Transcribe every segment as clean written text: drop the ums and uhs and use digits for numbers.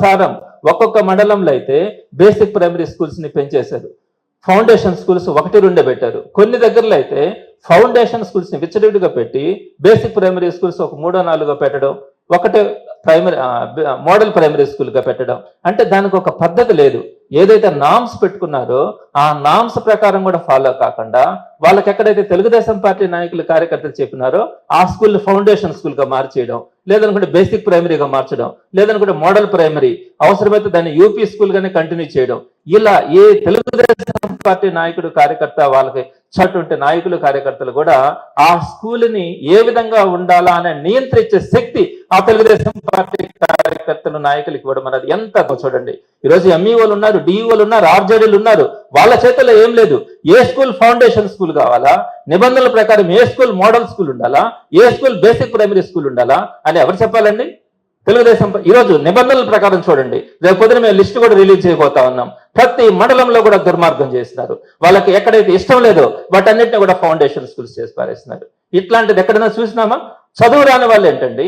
ఇష్టానుసారం ఒక్కొక్క మండలంలో అయితే బేసిక్ ప్రైమరీ స్కూల్స్ ని పెంచేశారు. ఫౌండేషన్ స్కూల్స్ 1-2 పెట్టారు. కొన్ని దగ్గరలో అయితే ఫౌండేషన్ స్కూల్స్ ని విచ్చలవిడిగా పెట్టి బేసిక్ ప్రైమరీ స్కూల్స్ ఒక 3-4 పెట్టడం, ఒకటే ప్రైమరీ మోడల్ ప్రైమరీ స్కూల్ గా పెట్టడం. అంటే దానికి ఒక పద్ధతి లేదు. ఏదైతే నామ్స్ పెట్టుకున్నారో ఆ నామ్స్ ప్రకారం కూడా ఫాలో కాకుండా వాళ్ళకి ఎక్కడైతే తెలుగుదేశం పార్టీ నాయకులు కార్యకర్తలు చెప్పినారో ఆ స్కూల్ ఫౌండేషన్ స్కూల్ గా మార్చేయడం, లేదనుకుంటే బేసిక్ ప్రైమరీగా మార్చడం, లేదనుకుంటే మోడల్ ప్రైమరీ, అవసరమైతే దాన్ని యూపీ స్కూల్ గానే కంటిన్యూ చేయడం. ఇలా ఏ తెలుగుదేశం పార్టీ నాయకుడు కార్యకర్త వాళ్ళకి చటువంటి నాయకులు కార్యకర్తలు కూడా ఆ స్కూల్ని ఏ విధంగా ఉండాలా అనే నియంత్రించే శక్తి ఆ తెలుగుదేశం పార్టీ కార్యకర్తలు నాయకులకి ఇవ్వడం అనేది ఎంత చూడండి. ఈరోజు ఎంఈఓలు ఉన్నారు, డిఈఓలు ఉన్నారు, ఆర్జేడీలు ఉన్నారు. వాళ్ళ చేతుల్లో ఏం లేదు. ఏ స్కూల్ ఫౌండేషన్ స్కూల్ కావాలా, నిబంధనల ప్రకారం ఏ స్కూల్ మోడల్ స్కూల్ ఉండాలా, ఏ స్కూల్ బేసిక్ ప్రైమరీ స్కూల్ ఉండాలా అని ఎవరు చెప్పాలండి? తెలుగుదేశం. ఈరోజు నిబంధనల ప్రకారం చూడండి, రేపు పొద్దున మేము లిస్టు కూడా రిలీజ్ చేయబోతా ఉన్నాం. ప్రతి మండలంలో కూడా దుర్మార్గం చేస్తున్నారు. వాళ్ళకి ఎక్కడైతే ఇష్టం లేదో వాటన్నిటిని కూడా ఫౌండేషన్ స్కూల్స్ చేసి పారేస్తున్నారు. ఇట్లాంటిది ఎక్కడైనా చూసినామా? చదువు రాని వాళ్ళు ఏంటండి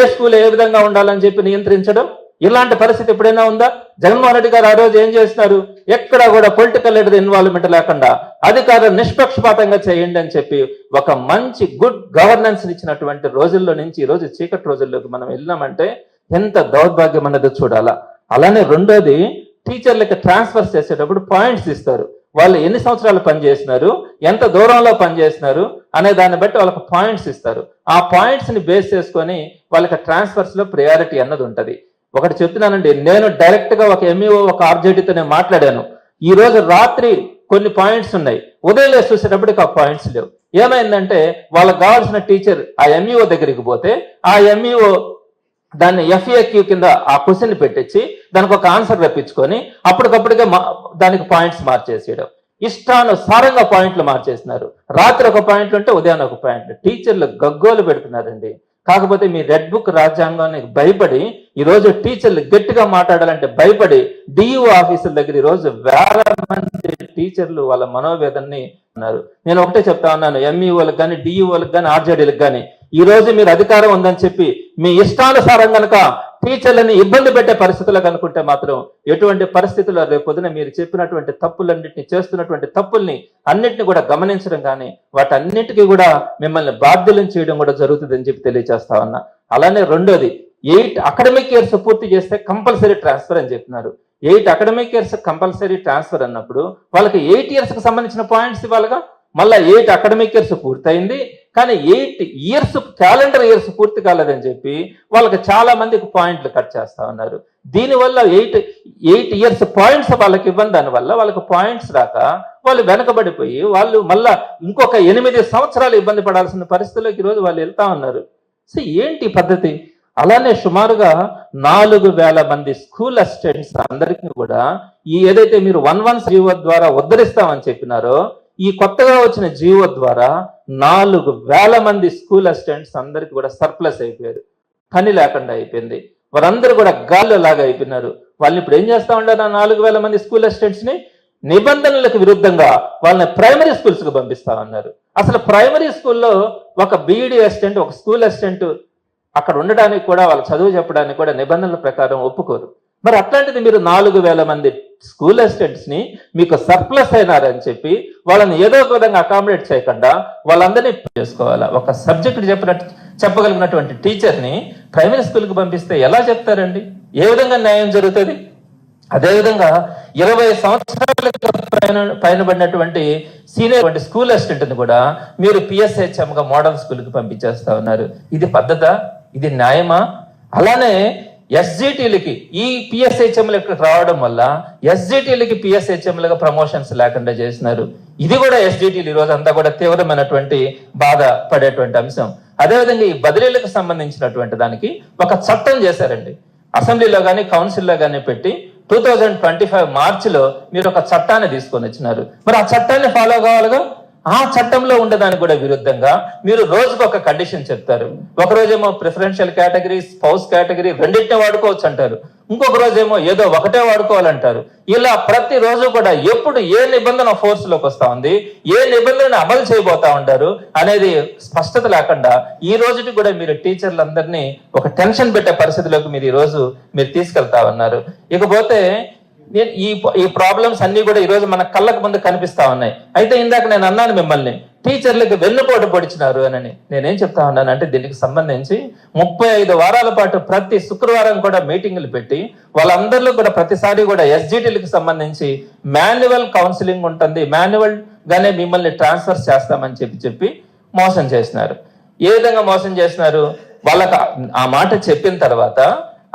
ఏ స్కూల్ ఏ విధంగా ఉండాలని చెప్పి నియంత్రించడం. ఇలాంటి పరిస్థితి ఎప్పుడైనా ఉందా? జగన్మోహన్ రెడ్డి గారు ఆ రోజు ఏం చేస్తున్నారు? ఎక్కడ కూడా పొలిటికల్ లీడర్ ఇన్వాల్వ్మెంట్ లేకుండా అధికారులు నిష్పక్షపాతంగా చేయండి అని చెప్పి ఒక మంచి గుడ్ గవర్నెన్స్ ఇచ్చినటువంటి రోజుల్లో నుంచి ఈ రోజు చీకటి రోజుల్లోకి మనం వెళ్ళినామంటే ఎంత దౌర్భాగ్యం అన్నది చూడాలా. అలానే రెండోది, టీచర్లకి ట్రాన్స్ఫర్ చేసేటప్పుడు పాయింట్స్ ఇస్తారు. వాళ్ళు ఎన్ని సంవత్సరాలు పనిచేసినారు, ఎంత దూరంలో పనిచేసినారు అనే దాన్ని బట్టి వాళ్ళకి పాయింట్స్ ఇస్తారు. ఆ పాయింట్స్ ని బేస్ చేసుకొని వాళ్ళకి ట్రాన్స్ఫర్స్ లో ప్రయారిటీ అన్నది ఉంటది. ఒకటి చెప్తున్నానండి, నేను డైరెక్ట్ గా ఒక ఎంఈఓ ఒక ఆర్జేడీతో నేను మాట్లాడాను. ఈ రోజు రాత్రి కొన్ని పాయింట్స్ ఉన్నాయి, ఉదయం చూసేటప్పటికి ఆ పాయింట్స్ లేవు. ఏమైందంటే వాళ్ళకి కావాల్సిన టీచర్ ఆ ఎంఈఓ దగ్గరికి పోతే ఆ ఎంఈఓ దాన్ని FAQ కింద ఆ క్వశ్చన్ పెట్టించి దానికి ఒక ఆన్సర్ రప్పించుకొని అప్పటికప్పటికే దానికి పాయింట్స్ మార్చేసేయడం. ఇష్టానుసారంగా పాయింట్లు మార్చేస్తున్నారు. రాత్రి ఒక పాయింట్లు ఉంటే ఉదయాన్నే ఒక పాయింట్లు. టీచర్లు గగ్గోలు పెడుతున్నారండి. కాకపోతే మీ రెడ్ బుక్ రాజ్యాంగానికి భయపడి ఈరోజు టీచర్లు గట్టిగా మాట్లాడాలంటే భయపడి డిఈఓ ఆఫీసుల దగ్గర ఈరోజు వేల మంది టీచర్లు వాళ్ళ మనోవేదనని ఉన్నారు. నేను ఒకటే చెప్తా ఉన్నాను, ఎంఈఓలకు కానీ డిఈఓలకు కానీ ఆర్జేడీలకు కానీ, ఈ రోజు మీరు అధికారం ఉందని చెప్పి మీ ఇష్టానుసారం కనుక టీచర్లని ఇబ్బంది పెట్టే పరిస్థితులకు అనుకుంటే మాత్రం ఎటువంటి పరిస్థితుల్లో రేపు పొద్దున మీరు చెప్పినటువంటి తప్పులన్నింటినీ, చేస్తున్నటువంటి తప్పుల్ని అన్నింటినీ కూడా గమనించడం కానీ వాటన్నిటికీ కూడా మిమ్మల్ని బాధ్యులను చేయడం కూడా జరుగుతుందని చెప్పి తెలియజేస్తా ఉన్నా. అలానే రెండోది, 8 అకాడమిక్ ఇయర్స్ పూర్తి చేస్తే కంపల్సరీ ట్రాన్స్ఫర్ అని చెప్తున్నారు. 8 అకాడమిక్ ఇయర్స్ కంపల్సరీ ట్రాన్స్ఫర్ అన్నప్పుడు వాళ్ళకి 8 ఇయర్స్ కి సంబంధించిన పాయింట్స్ ఇవ్వాలిగా. మళ్ళీ 8 అకాడమిక్ ఇయర్స్ పూర్తయింది కానీ 8 ఇయర్స్ క్యాలెండర్ ఇయర్స్ పూర్తి కాలేదని చెప్పి వాళ్ళకి చాలా మందికి పాయింట్లు కట్ చేస్తా ఉన్నారు. దీనివల్ల 8 ఇయర్స్ పాయింట్స్ వాళ్ళకి ఇవ్వని దానివల్ల వాళ్ళకి పాయింట్స్ రాక వాళ్ళు వెనకబడిపోయి వాళ్ళు మళ్ళా ఇంకొక 8 సంవత్సరాలు ఇబ్బంది పడాల్సిన పరిస్థితుల్లోకి ఈరోజు వాళ్ళు వెళ్తా ఉన్నారు. సో ఏంటి పద్ధతి? అలానే సుమారుగా 4000 మంది స్కూల్ అసిస్టెంట్స్ అందరికీ కూడా ఈ ఏదైతే మీరు 1-1 జీవో ద్వారా ఉద్ధరిస్తామని చెప్పినారో ఈ కొత్తగా వచ్చిన జీవో ద్వారా 4000 మంది స్కూల్ అసిస్టెంట్స్ అందరికి కూడా సర్ప్లస్ అయిపోయారు. పని లేకుండా అయిపోయింది. వారందరూ కూడా గాల్లో లాగా అయిపోయినారు. వాళ్ళని ఇప్పుడు ఏం చేస్తా ఉన్నారు? 4000 మంది స్కూల్ అసిస్టెంట్స్ ని నిబంధనలకు విరుద్ధంగా వాళ్ళని ప్రైమరీ స్కూల్స్ కు పంపిస్తా ఉన్నారు. అసలు ప్రైమరీ స్కూల్లో ఒక బీఈడీ అసిస్టెంట్, ఒక స్కూల్ అసిస్టెంట్ అక్కడ ఉండడానికి కూడా వాళ్ళ చదువు చెప్పడానికి కూడా నిబంధనల ప్రకారం ఒప్పుకోరు. మరి అట్లాంటిది మీరు 4000 మంది స్కూల్ అసిస్టెంట్స్ ని మీకు సర్ప్లస్ అయినారని చెప్పి వాళ్ళని ఏదో ఒక విధంగా అకామిడేట్ చేయకుండా వాళ్ళందరినీ చేసుకోవాలా? ఒక సబ్జెక్ట్ చెప్పగలిగినటువంటి టీచర్ని ప్రైమరీ స్కూల్కి పంపిస్తే ఎలా చెప్తారండి? ఏ విధంగా న్యాయం జరుగుతుంది? అదేవిధంగా 20 సంవత్సరాలకు పైన పడినటువంటి సీనియర్ స్కూల్ అసిస్టెంట్ని కూడా మీరు PSHM గా మోడల్ స్కూల్కి పంపించేస్తా ఉన్నారు. ఇది పద్ధత? ఇది న్యాయమా? అలానే SGTలకి ఈ PSHMలకు రావడం వల్ల SGTలకి PSHMలుగా ప్రమోషన్స్ లేకుండా చేసినారు. ఇది కూడా SGTలు ఈ రోజు అంతా కూడా తీవ్రమైనటువంటి బాధ పడేటువంటి అంశం. అదేవిధంగా ఈ బదిలీలకు సంబంధించినటువంటి దానికి ఒక చట్టం చేశారండి. అసెంబ్లీలో కానీ కౌన్సిల్లో కానీ పెట్టి 2025 మార్చిలో మీరు ఒక చట్టాన్ని తీసుకొని వచ్చినారు. మరి ఆ చట్టాన్ని ఫాలో కావాలిగా. ఆ చట్టంలో ఉండదానికి కూడా విరుద్ధంగా మీరు రోజుకు ఒక కండిషన్ చెప్తారు. ఒక రోజేమో ప్రిఫరెన్షియల్ కేటగిరీ, స్పౌస్ కేటగిరీ రెండింటిని వాడుకోవచ్చు అంటారు. ఇంకొక రోజేమో ఏదో ఒకటే వాడుకోవాలంటారు. ఇలా ప్రతి రోజు కూడా ఎప్పుడు ఏ నిబంధన ఫోర్స్ లోకి వస్తా ఉంది, ఏ నిబంధన అమలు చేయబోతా ఉంటారు అనేది స్పష్టత లేకుండా ఈ రోజుకి కూడా మీరు టీచర్లందరినీ ఒక టెన్షన్ పెట్టే పరిస్థితిలోకి మీరు ఈ రోజు మీరు తీసుకెళ్తా ఉన్నారు. ఇకపోతే ఈ ప్రాబ్లమ్స్ అన్ని కూడా ఈ రోజు మన కళ్ళకు ముందు కనిపిస్తా ఉన్నాయి. అయితే ఇందాక నేను అన్నాను మిమ్మల్ని టీచర్లకు వెన్నుపోటు పొడిచినారు అని. నేనేం చెప్తా ఉన్నాను అంటే దీనికి సంబంధించి 35 వారాల పాటు ప్రతి శుక్రవారం కూడా మీటింగులు పెట్టి వాళ్ళందరిలో కూడా ప్రతిసారి కూడా ఎస్జిటీలకు సంబంధించి మాన్యువల్ కౌన్సిలింగ్ ఉంటుంది, మాన్యువల్ గానే మిమ్మల్ని ట్రాన్స్ఫర్ చేస్తామని చెప్పి మోసం చేసినారు. ఏ విధంగా మోసం చేసినారు? వాళ్ళకి ఆ మాట చెప్పిన తర్వాత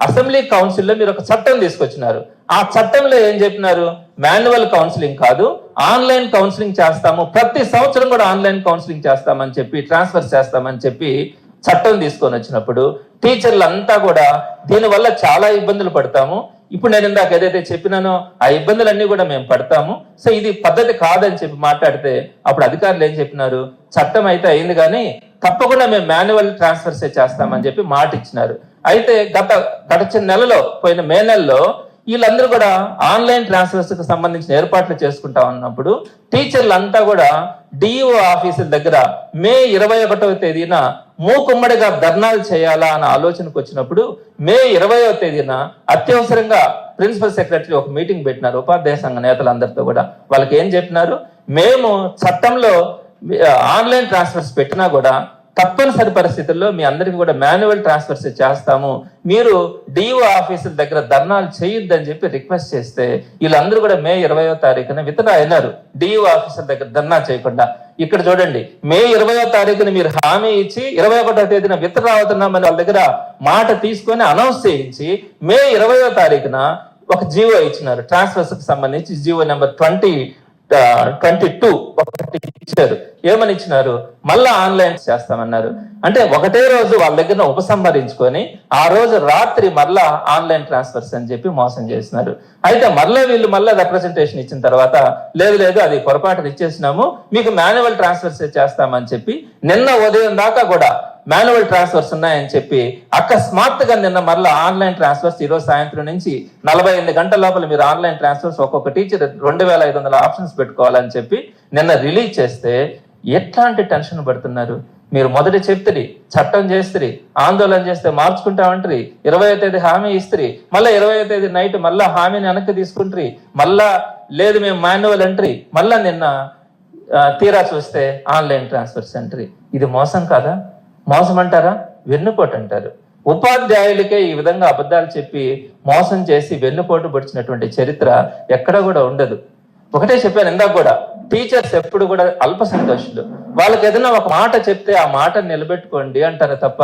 అసెంబ్లీ కౌన్సిల్లో మీరు ఒక చట్టం తీసుకొచ్చినారు. ఆ చట్టంలో ఏం చెప్పినారు? మాన్యువల్ కౌన్సిలింగ్ కాదు, ఆన్లైన్ కౌన్సిలింగ్ చేస్తాము, ప్రతి సంవత్సరం కూడా ఆన్లైన్ కౌన్సిలింగ్ చేస్తామని చెప్పి, ట్రాన్స్ఫర్ చేస్తామని చెప్పి చట్టం తీసుకొని వచ్చినప్పుడు టీచర్లంతా కూడా దీనివల్ల చాలా ఇబ్బందులు పడతాము, ఇప్పుడు నేను ఇందాక ఏదైతే చెప్పినానో ఆ ఇబ్బందులన్నీ కూడా మేము పడతాము, సో ఇది పద్ధతి కాదని చెప్పి మాట్లాడితే అప్పుడు అధికారులు ఏం చెప్పినారు? చట్టం అయితే అయింది కానీ తప్పకుండా మేము మాన్యువల్ ట్రాన్స్ఫర్స్ చేస్తామని చెప్పి మాట ఇచ్చినారు. అయితే గడిచిన నెలలో, పోయిన మే నెలలో వీళ్ళందరూ కూడా ఆన్లైన్ ట్రాన్స్ఫర్స్ కి సంబంధించిన ఏర్పాట్లు చేసుకుంటా ఉన్నప్పుడు టీచర్లంతా కూడా డిఈఓ ఆఫీసుల దగ్గర మే 21వ తేదీన మూకుమ్మడిగా ధర్నాలు చేయాలా అన్న ఆలోచనకు వచ్చినప్పుడు మే 20వ తేదీన అత్యవసరంగా ప్రిన్సిపల్ సెక్రటరీ ఒక మీటింగ్ పెట్టినారు ఉపాధ్యాయ సంఘ నేతలందరితో కూడా. వాళ్ళకి ఏం చెప్పినారు? మేము చట్టంలో ఆన్లైన్ ట్రాన్స్ఫర్స్ పెట్టినా కూడా తప్పనిసరి పరిస్థితుల్లో మీ అందరికీ కూడా మాన్యువల్ ట్రాన్స్ఫర్స్ చేస్తాము, మీరు డిఓ ఆఫీసుల దగ్గర ధర్నాలు చేయొద్దని చెప్పి రిక్వెస్ట్ చేస్తే వీళ్ళందరూ కూడా మే 20వ తారీఖున విత్డ్రా అయినారు డిఓ ఆఫీసుల దగ్గర ధర్నా చేయకుండా. ఇక్కడ చూడండి, మే 20వ తారీఖున మీరు హామీ ఇచ్చి 21వ తేదీన విత్డ్రా అవుతున్నామని వాళ్ళ దగ్గర మాట తీసుకొని అనౌన్స్ చేయించి మే 20వ తారీఖున ఒక జీవో ఇచ్చినారు ట్రాన్స్ఫర్స్ కి సంబంధించి, జీవో నెంబర్ 22 ఒకటి ఇచ్చారు. ఏమని ఇచ్చినారు? మళ్ళా ఆన్లైన్ చేస్తామన్నారు. అంటే ఒకటే రోజు వాళ్ళ దగ్గర ఉపసంహరించుకొని ఆ రోజు రాత్రి మళ్ళా ఆన్లైన్ ట్రాన్స్ఫర్స్ అని చెప్పి మోసం చేసినారు. అయితే వీళ్ళు మళ్ళా రిప్రజెంటేషన్ ఇచ్చిన తర్వాత లేదు అది పొరపాటున ఇచ్చేసినాము, మీకు మాన్యువల్ ట్రాన్స్ఫర్స్ చేస్తామని చెప్పి నిన్న ఉదయం దాకా కూడా మాన్యువల్ ట్రాన్స్ఫర్స్ ఉన్నాయని చెప్పి అకస్మాత్తుగా నిన్న మళ్ళీ ఆన్లైన్ ట్రాన్స్ఫర్స్ ఈరోజు సాయంత్రం నుంచి 48 గంటల లోపల మీరు ఆన్లైన్ ట్రాన్స్ఫర్స్ ఒక్కొక్క టీచర్ 2500 ఆప్షన్స్ పెట్టుకోవాలని చెప్పి నిన్న రిలీజ్ చేస్తే ఎట్లాంటి టెన్షన్ పడుతున్నారు మీరు? మొదటి చెప్తుంది చట్టం చేస్తుంది, ఆందోళన చేస్తే మార్చుకుంటామంటారు, 20వ తేదీ హామీ ఇస్తుంది, మళ్ళీ 20వ తేదీ నైట్ మళ్ళా హామీని వెనక్కి తీసుకుంటారు, మళ్ళా లేదు మేము మాన్యువల్ అంటారు, మళ్ళా నిన్న తీరా చూస్తే ఆన్లైన్ ట్రాన్స్ఫర్స్ అంటారు. ఇది మోసం కాదా? మోసం అంటారా? వెన్నుపోటు అంటారు. ఉపాధ్యాయులకే ఈ విధంగా అబద్ధాలు చెప్పి మోసం చేసి వెన్నుపోటు పొడిచినటువంటి చరిత్ర ఎక్కడ కూడా ఉండదు. ఒకటే చెప్పాను ఇందాక కూడా, టీచర్స్ ఎప్పుడు కూడా అల్ప సంతోషులు. వాళ్ళకి ఏదైనా ఒక మాట చెప్తే ఆ మాట నిలబెట్టుకోండి అంటారు తప్ప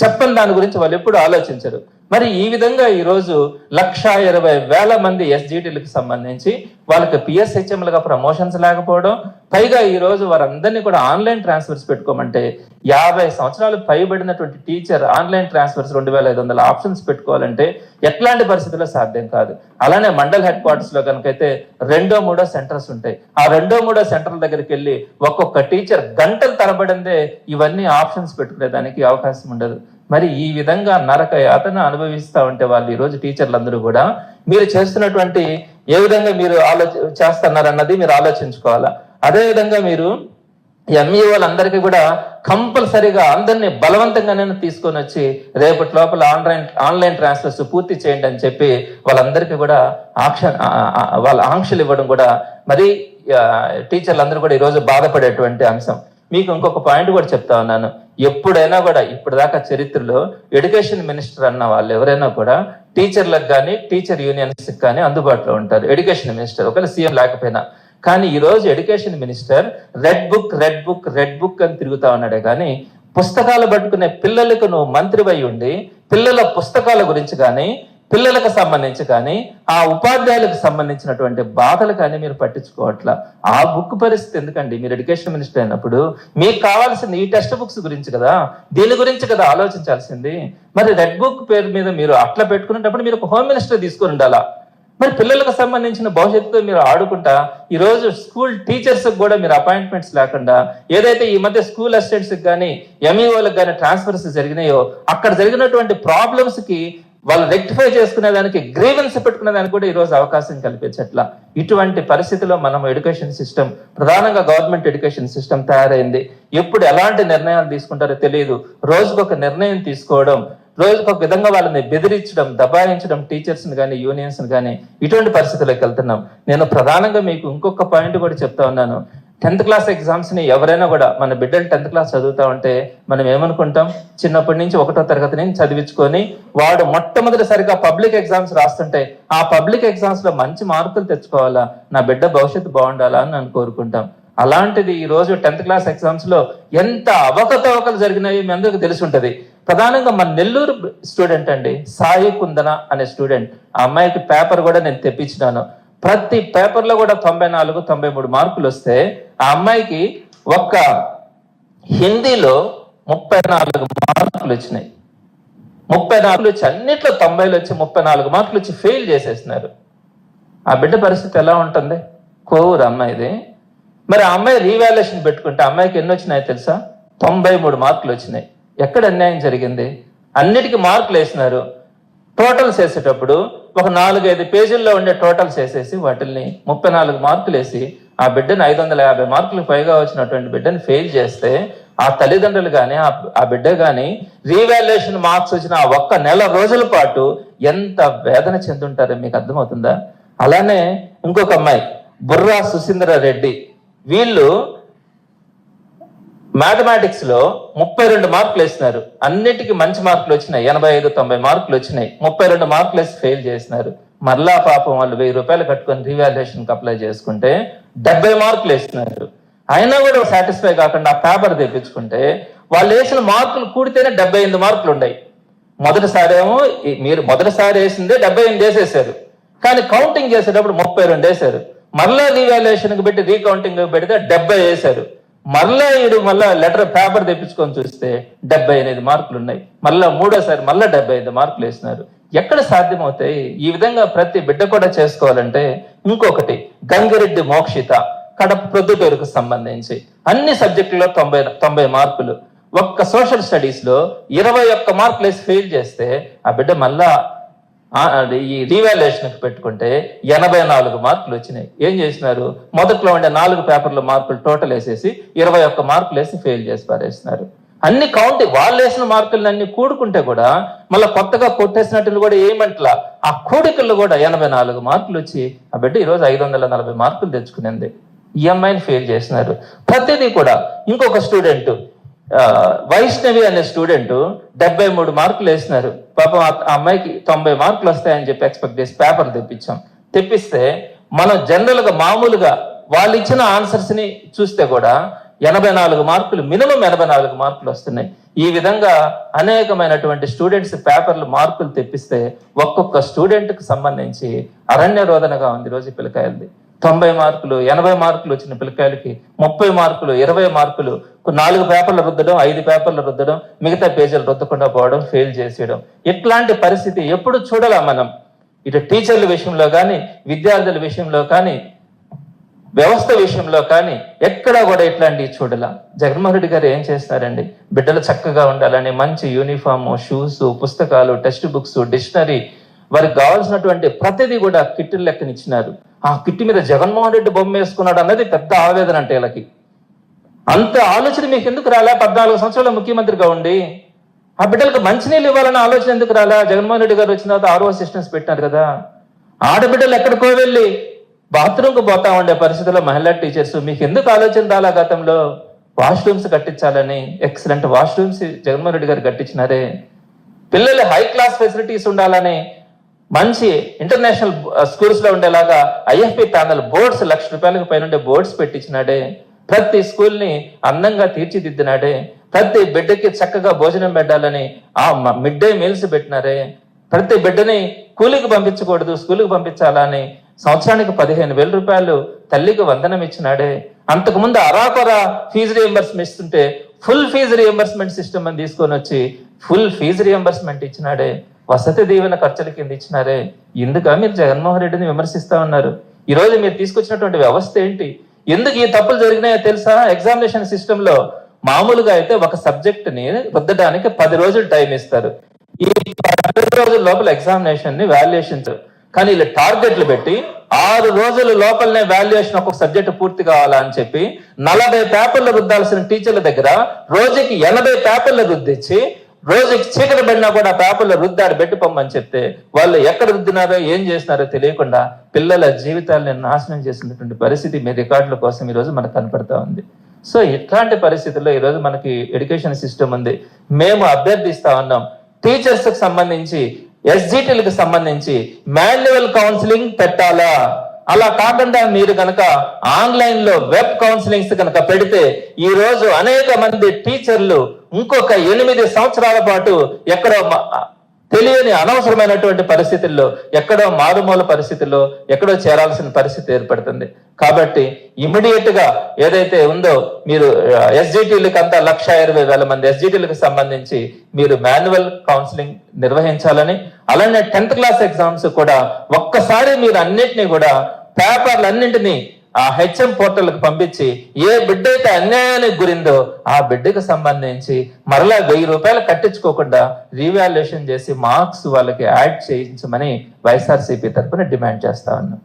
చెప్పని దాని గురించి వాళ్ళు ఎప్పుడు ఆలోచించరు. మరి ఈ విధంగా ఈ రోజు 1,20,000 మంది ఎస్జిటీలకు సంబంధించి వాళ్ళకి పిఎస్హెచ్ఎంలుగా ప్రమోషన్స్ లేకపోవడం, పైగా ఈ రోజు వారందరినీ కూడా ఆన్లైన్ ట్రాన్స్ఫర్స్ పెట్టుకోమంటే 50 సంవత్సరాలు పైబడినటువంటి టీచర్ ఆన్లైన్ ట్రాన్స్ఫర్స్ 2,500 ఆప్షన్స్ పెట్టుకోవాలంటే ఎట్లాంటి పరిస్థితుల్లో సాధ్యం కాదు. అలానే మండల్ హెడ్ క్వార్టర్స్ లో కనుకైతే 2, 3 సెంటర్స్ ఉంటాయి. ఆ 2, 3 సెంటర్ల దగ్గరికి వెళ్ళి ఒక్కొక్క టీచర్ గంటలు తరబడిందే ఇవన్నీ ఆప్షన్స్ పెట్టుకునేదానికి అవకాశం ఉండదు. మరి ఈ విధంగా నరక యాతన అనుభవిస్తా ఉంటే వాళ్ళు ఈ రోజు టీచర్లందరూ కూడా మీరు చేస్తున్నటువంటి ఏ విధంగా మీరు చేస్తున్నారన్నది మీరు ఆలోచించుకోవాలా. అదే విధంగా మీరు ఎంఈఓలందరికీ కూడా కంపల్సరీగా అందరినీ బలవంతంగానే తీసుకొని వచ్చి రేపటి లోపల ఆన్లైన్ ట్రాన్స్ఫర్స్ పూర్తి చేయండి అని చెప్పి వాళ్ళందరికీ కూడా వాళ్ళ ఆంక్షలు ఇవ్వడం కూడా మరి టీచర్లందరూ కూడా ఈరోజు బాధపడేటువంటి అంశం. మీకు ఇంకొక పాయింట్ కూడా చెప్తా ఉన్నాను, ఎప్పుడైనా కూడా ఇప్పటిదాకా చరిత్రలో ఎడ్యుకేషన్ మినిస్టర్ అన్న వాళ్ళు ఎవరైనా కూడా టీచర్లకు కానీ టీచర్ యూనియన్స్ కానీ అందుబాటులో ఉంటారు. ఎడ్యుకేషన్ మినిస్టర్ ఒకవేళ సీఎం లేకపోయినా. కానీ ఈ రోజు ఎడ్యుకేషన్ మినిస్టర్ రెడ్ బుక్ అని తిరుగుతా ఉన్నాడే కానీ పుస్తకాలు పట్టుకునే పిల్లలకు నువ్వు మంత్రివై ఉండి పిల్లల పుస్తకాల గురించి కానీ పిల్లలకు సంబంధించి కానీ ఆ ఉపాధ్యాయులకు సంబంధించినటువంటి బాధలు కానీ మీరు పట్టించుకోవట్లా. ఆ బుక్ పరిస్థితి ఎందుకండి? మీరు ఎడ్యుకేషన్ మినిస్టర్ అయినప్పుడు మీకు కావాల్సింది ఈ టెక్స్ట్ బుక్స్ గురించి కదా, దీని గురించి కదా ఆలోచించాల్సింది. మరి రెడ్ బుక్ పేరు మీద మీరు అట్లా పెట్టుకునేటప్పుడు మీరు ఒక హోమ్ మినిస్టర్ తీసుకొని ఉండాలా. మరి పిల్లలకు సంబంధించిన భవిష్యత్తుతో మీరు ఆడుకుంటా ఈ రోజు స్కూల్ టీచర్స్ కూడా మీరు అపాయింట్మెంట్స్ లేకుండా ఏదైతే ఈ మధ్య స్కూల్ అసిస్టెంట్స్ కానీ ఎంఈఓలకు కానీ ట్రాన్స్ఫర్స్ జరిగినాయో అక్కడ జరిగినటువంటి ప్రాబ్లమ్స్ కి వాళ్ళు రెక్టిఫై చేసుకునేదానికి, గ్రీవెన్స్ పెట్టుకునేదానికి కూడా ఈరోజు అవకాశం కల్పించట్లా. ఇటువంటి పరిస్థితిలో మనం ఎడ్యుకేషన్ సిస్టమ్, ప్రధానంగా గవర్నమెంట్ ఎడ్యుకేషన్ సిస్టమ్ తయారైంది. ఎప్పుడు ఎలాంటి నిర్ణయాలు తీసుకుంటారో తెలియదు. రోజుకొక నిర్ణయం తీసుకోవడం, రోజుకొక విధంగా వాళ్ళని బెదిరించడం, దబాయించడం, టీచర్స్ని కానీ యూనియన్స్ని కానీ, ఇటువంటి పరిస్థితుల్లోకి వెళ్తున్నాం. నేను ప్రధానంగా మీకు ఇంకొక పాయింట్ కూడా చెప్తా ఉన్నాను. 10th క్లాస్ ఎగ్జామ్స్ ని ఎవరైనా కూడా, మన బిడ్డలు 10th క్లాస్ చదువుతా ఉంటే మనం ఏమనుకుంటాం, చిన్నప్పటి నుంచి 1వ తరగతి నుంచి చదివించుకొని వాడు మొట్టమొదటిసారిగా పబ్లిక్ ఎగ్జామ్స్ రాస్తుంటే ఆ పబ్లిక్ ఎగ్జామ్స్ లో మంచి మార్కులు తెచ్చుకోవాలా, నా బిడ్డ భవిష్యత్తు బాగుండాలా అని నేను కోరుకుంటాం. అలాంటిది ఈ రోజు 10th క్లాస్ ఎగ్జామ్స్ లో ఎంత అవకతవకలు జరిగినాయో మీ అందరికీ తెలిసి ఉంటది. ప్రధానంగా మన నెల్లూరు స్టూడెంట్ అండి, సాయి కుందన అనే స్టూడెంట్. ఆ అమ్మాయికి పేపర్ కూడా నేను తెప్పించినాను. ప్రతి పేపర్లో కూడా 94, 93 మార్కులు వస్తే ఆ అమ్మాయికి ఒక్క హిందీలో 34 మార్కులు వచ్చినాయి. 34 వచ్చి అన్నిట్లో 90 వచ్చి 34 మార్కులు వచ్చి ఫెయిల్ చేసేస్తున్నారు. ఆ బిడ్డ పరిస్థితి ఎలా ఉంటుంది? కోవూరు అమ్మాయిది. మరి ఆ అమ్మాయి రీవాల్యుయేషన్ పెట్టుకుంటే అమ్మాయికి ఎన్ని వచ్చినాయో తెలుసా? 93 మార్కులు వచ్చినాయి. ఎక్కడ అన్యాయం జరిగింది? అన్నిటికీ మార్కులు వేసినారు. టోటల్స్ వేసేటప్పుడు ఒక 4-5 పేజీల్లో ఉండే టోటల్స్ వేసేసి వాటిల్ని 34 మార్కులు వేసి ఆ బిడ్డను 550 మార్కులకు పైగా వచ్చినటువంటి బిడ్డను ఫెయిల్ చేస్తే ఆ తల్లిదండ్రులు కానీ ఆ బిడ్డ కానీ రీవాల్యుయేషన్ మార్క్స్ వచ్చిన ఆ ఒక్క నెల రోజుల పాటు ఎంత వేదన చెందుంటారో మీకు అర్థమవుతుందా? అలానే ఇంకొక అమ్మాయి బుర్రా సుశీంద్ర రెడ్డి, వీళ్ళు మ్యాథమెటిక్స్ లో 32 మార్కులు వేసినారు. అన్నిటికీ మంచి మార్కులు వచ్చినాయి, 85, 90 మార్కులు వచ్చినాయి. 32 మార్కులు వేసి ఫెయిల్ చేసినారు. మరలా పాపం వాళ్ళు 1000 రూపాయలు కట్టుకొని రీవాల్యుయేషన్ అప్లై చేసుకుంటే 70 మార్కులు వేసినారు. అయినా కూడా సాటిస్ఫై కాకుండా ఆ పేపర్ తెప్పించుకుంటే వాళ్ళు వేసిన మార్కులు కూడితేనే 78 మార్కులు ఉన్నాయి. మొదటిసారేమో మీరు మొదటిసారి వేసిందే 78 వేసేసారు, కానీ కౌంటింగ్ చేసేటప్పుడు 32 వేశారు. మరలా రీవాల్యుయేషన్ పెట్టి రీకౌంటింగ్ పెడితే 70 వేశారు. మళ్ళా లెటర్ పేపర్ తెప్పించుకొని చూస్తే 78 మార్కులు ఉన్నాయి. మళ్ళా మూడోసారి మళ్ళా 75 మార్కులు వేసినారు. ఎక్కడ సాధ్యమవుతాయి? ఈ విధంగా ప్రతి బిడ్డ కూడా చేసుకోవాలంటే ఇంకొకటి, గంగిరెడ్డి మోక్షిత, కడప ప్రొద్దుటూరుకు సంబంధించి అన్ని సబ్జెక్టులో 90 మార్కులు. ఒక్క సోషల్ స్టడీస్ లో 21 మార్కులు వేసి ఫెయిల్ చేస్తే ఆ బిడ్డ మళ్ళా ఈ రీవాల్యుయేషన్ పెట్టుకుంటే 84 మార్కులు వచ్చినాయి. ఏం చేసినారు? మొదట్లో ఉండే 4 పేపర్ల మార్కులు టోటల్ వేసేసి 21 మార్కులు వేసి ఫెయిల్ చేసి పారేసినారు. అన్ని కౌంటింగ్ వాళ్ళు వేసిన మార్కులు అన్ని కూడుకుంటే కూడా మళ్ళీ కొత్తగా కొట్టేసినట్లు కూడా ఏమంటలా, ఆ కూడికల్లో కూడా 84 మార్కులు వచ్చి ఆ బిడ్డ ఈరోజు 540 మార్కులు తెచ్చుకునేది. ఈ అమ్మాయిని ఫెయిల్ చేసినారు. ప్రతిదీ కూడా. ఇంకొక స్టూడెంట్ వైష్ణవి అనే స్టూడెంట్ 73 మార్కులు వేసినారు. పాపం ఆ అమ్మాయికి 90 మార్కులు వస్తాయని చెప్పి ఎక్స్పెక్ట్ చేసి పేపర్ తెప్పిస్తే మనం జనరల్ గా మామూలుగా వాళ్ళు ఇచ్చిన ఆన్సర్స్ ని చూస్తే కూడా 84 మార్కులు, మినిమం 84 మార్కులు వస్తున్నాయి. ఈ విధంగా అనేకమైనటువంటి స్టూడెంట్స్ పేపర్లు మార్కులు తెప్పిస్తే ఒక్కొక్క స్టూడెంట్ కి సంబంధించి అరణ్య రోదనగా ఉంది రోజు పిల్లకాయలది. 90 మార్కులు, 80 మార్కులు వచ్చిన పిల్లకాయలకి 30 మార్కులు, 20 మార్కులు, 4 పేపర్లు రుద్దడం, 5 పేపర్లు రుద్దడం, మిగతా పేజీలు రుద్దకుండా పోవడం, ఫెయిల్ చేసేయడం. ఇట్లాంటి పరిస్థితి ఎప్పుడు చూడాలా మనం? ఇటు టీచర్ల విషయంలో కానీ, విద్యార్థుల విషయంలో కానీ, వ్యవస్థ విషయంలో కానీ ఎక్కడా కూడా ఇట్లాంటివి చూడాల. జగన్మోహన్ రెడ్డి గారు ఏం చేస్తున్నారండి? బిడ్డలు చక్కగా ఉండాలని మంచి యూనిఫాము, షూస్, పుస్తకాలు, టెక్స్ట్ బుక్స్, డిక్షనరీ, వారికి కావాల్సినటువంటి ప్రతిదీ కూడా కిట్టు లెక్కనిచ్చినారు. ఆ కిట్టు మీద జగన్మోహన్ రెడ్డి బొమ్మ వేసుకున్నాడు అన్నది పెద్ద ఆవేదన అంటే వీళ్ళకి. అంత ఆలోచన మీకు ఎందుకు రాలే? 14 సంవత్సరాల ముఖ్యమంత్రిగా ఉండి ఆ బిడ్డలకు మంచినీళ్ళు ఇవ్వాలన్న ఆలోచన ఎందుకు రాలా? జగన్మోహన్ రెడ్డి గారు వచ్చిన తర్వాత RO అసిస్టెంట్స్ పెట్టినారు కదా. ఆడబిడ్డలు ఎక్కడికో వెళ్ళి బాత్రూమ్కి పోతా ఉండే పరిస్థితుల్లో మహిళా టీచర్స్, మీకు ఎందుకు ఆలోచన రాలా? గతంలో వాష్రూమ్స్ కట్టించాలని ఎక్సలెంట్ వాష్రూమ్స్ జగన్మోహన్ రెడ్డి గారు కట్టించినారే. పిల్లలు హై క్లాస్ ఫెసిలిటీస్ ఉండాలని మంచి ఇంటర్నేషనల్ స్కూల్స్ లో ఉండేలాగా IFP ప్యానల్ బోర్డ్స్ 1 లక్ష రూపాయలకు పైన బోర్డ్స్ పెట్టించినాడే. ప్రతి స్కూల్ ని అందంగా తీర్చిదిద్దినాడే. ప్రతి బిడ్డకి చక్కగా భోజనం పెట్టాలని ఆ మిడ్ డే మీల్స్ పెట్టినారే. ప్రతి బిడ్డని కూలికి పంపించకూడదు, స్కూల్కి పంపించాలని సంవత్సరానికి 15,000 రూపాయలు తల్లికి వందనం ఇచ్చినాడే. అంతకుముందు అరాకొరా ఫీజు రియంబర్స్మెంట్ ఇస్తుంటే ఫుల్ ఫీజు రియంబర్స్మెంట్ సిస్టమ్ అని తీసుకొని వచ్చి full fee reimbursement ఇచ్చినాడే. Vasathi Deevena ఖర్చుల కింద ఇచ్చినారే. ఎందుక మీరు జగన్మోహన్ రెడ్డిని విమర్శిస్తా ఉన్నారు? ఈ రోజు మీరు తీసుకొచ్చినటువంటి వ్యవస్థ ఏంటి? ఎందుకు ఈ తప్పులు జరిగినాయో తెలుసా? ఎగ్జామినేషన్ సిస్టమ్ లో మామూలుగా అయితే ఒక సబ్జెక్ట్ ని రుద్దడానికి 10 రోజులు టైం ఇస్తారు. ఈ 10 రోజుల లోపల ఎగ్జామినేషన్ ని వాల్యుయేషన్, కానీ ఇలా టార్గెట్లు పెట్టి 6 రోజుల లోపలనే వాల్యుయేషన్ ఒక్కొక్క సబ్జెక్ట్ పూర్తి కావాలా అని చెప్పి 40 పేపర్లు రుద్దాల్సిన టీచర్ల దగ్గర రోజుకి 80 పేపర్లు రుద్దిచ్చి రోజుకి చీకటి పడినా కూడా పేపర్లు రుద్దాడు పెట్టి పొమ్మని చెప్తే వాళ్ళు ఎక్కడ రుద్దినారో ఏం చేసినారో తెలియకుండా పిల్లల జీవితాలను నాశనం చేసినటువంటి పరిస్థితి మీ రికార్డుల కోసం ఈరోజు మనకు కనపడతా ఉంది. సో ఇట్లాంటి పరిస్థితుల్లో ఈరోజు మనకి ఎడ్యుకేషన్ సిస్టమ్ ఉంది. మేము అభ్యర్థిస్తా ఉన్నాం, టీచర్స్ కి సంబంధించి ఎస్జిటీలకు సంబంధించి మాన్యువల్ కౌన్సిలింగ్ పెట్టాలా. అలా కాకుండా మీరు కనుక ఆన్లైన్ లో వెబ్ కౌన్సిలింగ్స్ కనుక పెడితే ఈ రోజు అనేక మంది టీచర్లు ఇంకొక 8 సంవత్సరాల పాటు ఎక్కడో తెలియని అనవసరమైనటువంటి పరిస్థితుల్లో, ఎక్కడో మారుమూల పరిస్థితుల్లో ఎక్కడో చేరాల్సిన పరిస్థితి ఏర్పడుతుంది. కాబట్టి ఇమీడియట్ గా ఏదైతే ఉందో మీరు ఎస్జిటీలకు అంతా 1,20,000 మంది ఎస్జిటీలకు సంబంధించి మీరు మాన్యువల్ కౌన్సిలింగ్ నిర్వహించాలని, అలానే 10th క్లాస్ ఎగ్జామ్స్ కూడా ఒక్కసారి మీరు అన్నిటినీ కూడా పేపర్లన్నింటినీ ఆ హెచ్ఎం పోర్టల్కి పంపించి ఏ బిడ్డ అయితే అన్యాయానికి గురిందో ఆ బిడ్డకు సంబంధించి మరలా 1000 రూపాయలు కట్టించుకోకుండా రీవాల్యుయేషన్ చేసి మార్క్స్ వాళ్ళకి యాడ్ చేయించమని వైఎస్ఆర్సీపీ తరఫున డిమాండ్ చేస్తా ఉన్నాం.